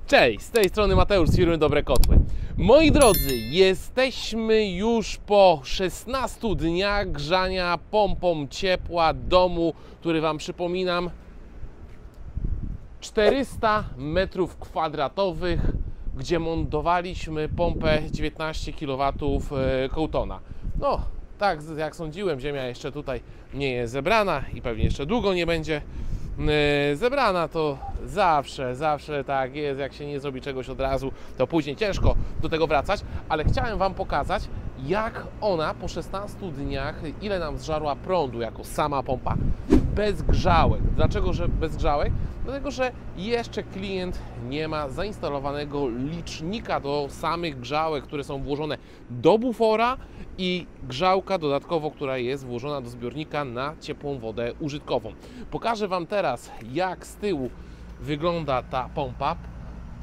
Cześć, z tej strony Mateusz z firmy Dobre Kotły. Moi drodzy, jesteśmy już po 16 dniach grzania pompą ciepła domu, który Wam przypominam 400 m2, gdzie montowaliśmy pompę 19 kW Coutona. No, tak jak sądziłem, ziemia jeszcze tutaj nie jest zebrana i pewnie jeszcze długo nie będzie zebrana. To zawsze tak jest, jak się nie zrobi czegoś od razu, to później ciężko do tego wracać, ale chciałem Wam pokazać, jak ona po 16 dniach, ile nam zżarła prądu jako sama pompa, bez grzałek. Dlaczego, że bez grzałek? Dlatego, że jeszcze klient nie ma zainstalowanego licznika do samych grzałek, które są włożone do bufora i grzałka dodatkowo, która jest włożona do zbiornika na ciepłą wodę użytkową. Pokażę Wam teraz, jak z tyłu wygląda ta pompa.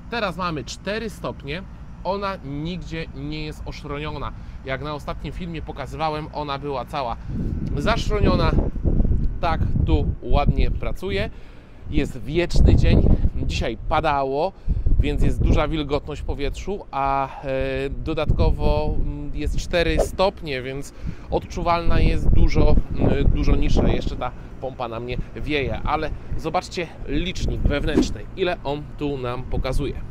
Teraz mamy 4 stopnie. Ona nigdzie nie jest oszroniona. Jak na ostatnim filmie pokazywałem, ona była cała zaszroniona. Tak, tu ładnie pracuje. Jest wieczny dzień. Dzisiaj padało, więc jest duża wilgotność w powietrzu, a dodatkowo jest 4 stopnie, więc odczuwalna jest dużo niższa. Jeszcze ta pompa na mnie wieje, ale zobaczcie licznik wewnętrzny, ile on tu nam pokazuje.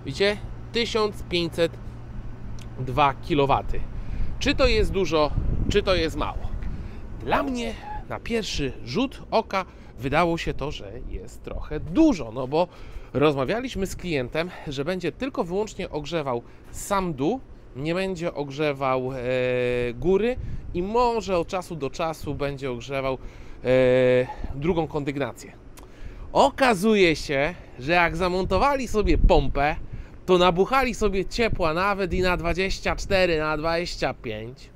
Widzicie? 1502 kW. Czy to jest dużo, czy to jest mało? Dla mnie na pierwszy rzut oka wydało się to, że jest trochę dużo, no bo rozmawialiśmy z klientem, że będzie tylko wyłącznie ogrzewał sam dół, nie będzie ogrzewał góry i może od czasu do czasu będzie ogrzewał drugą kondygnację. Okazuje się, że jak zamontowali sobie pompę, to nabuchali sobie ciepła nawet i na 24, na 25.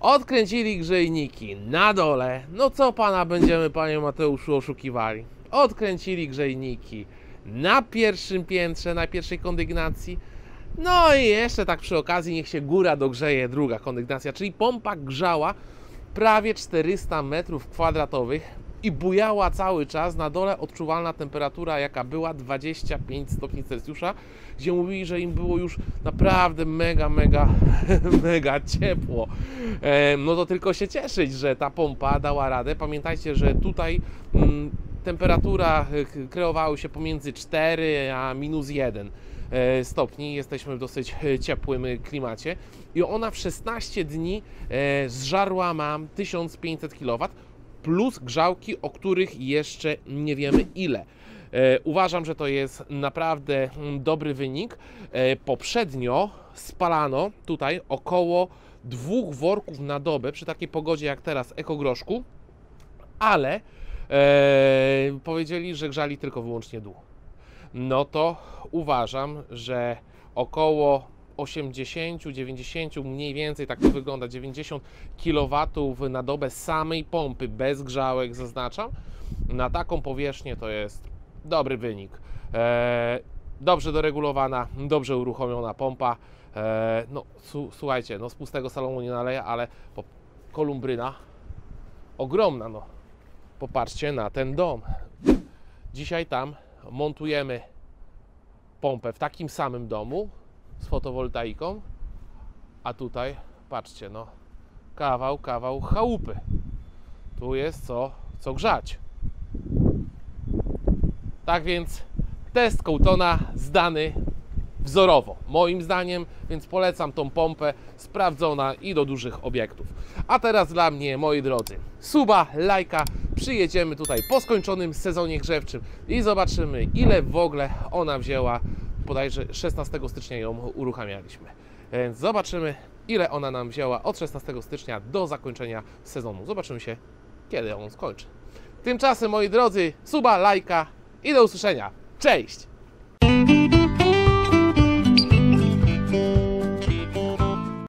Odkręcili grzejniki na dole. No co pana będziemy, panie Mateuszu, oszukiwali? Odkręcili grzejniki na pierwszym piętrze, na pierwszej kondygnacji. No i jeszcze tak przy okazji niech się góra dogrzeje, druga kondygnacja. Czyli pompa grzała prawie 400 m2 i bujała cały czas. Na dole odczuwalna temperatura, jaka była, 25 stopni Celsjusza, gdzie mówili, że im było już naprawdę mega ciepło. No to tylko się cieszyć, że ta pompa dała radę. Pamiętajcie, że tutaj temperatura kreowały się pomiędzy 4 a -1 stopni. Jesteśmy w dosyć ciepłym klimacie i ona w 16 dni zżarła mam 1500 kW plus grzałki, o których jeszcze nie wiemy ile. Uważam, że to jest naprawdę dobry wynik. Poprzednio spalano tutaj około 2 worków na dobę przy takiej pogodzie jak teraz ekogroszku, ale powiedzieli, że grzali tylko wyłącznie dół. No to uważam, że około 80, 90, mniej więcej, tak to wygląda, 90 kW na dobę samej pompy, bez grzałek, zaznaczam, na taką powierzchnię to jest dobry wynik. Dobrze doregulowana, dobrze uruchomiona pompa. No słuchajcie, no z pustego salonu nie naleje, ale kolumbryna ogromna, no. Popatrzcie na ten dom. Dzisiaj tam montujemy pompę w takim samym domu z fotowoltaiką, a tutaj patrzcie, no kawał chałupy. Tu jest co grzać. Tak więc test Coutona zdany wzorowo, moim zdaniem, więc polecam tą pompę, sprawdzona i do dużych obiektów. A teraz dla mnie, moi drodzy, suba, lajka, przyjedziemy tutaj po skończonym sezonie grzewczym i zobaczymy, ile w ogóle ona wzięła. Bodajże 16 stycznia ją uruchamialiśmy, więc zobaczymy, ile ona nam wzięła od 16 stycznia do zakończenia sezonu. Zobaczymy się, kiedy on skończy. Tymczasem, moi drodzy, suba, lajka i do usłyszenia. Cześć!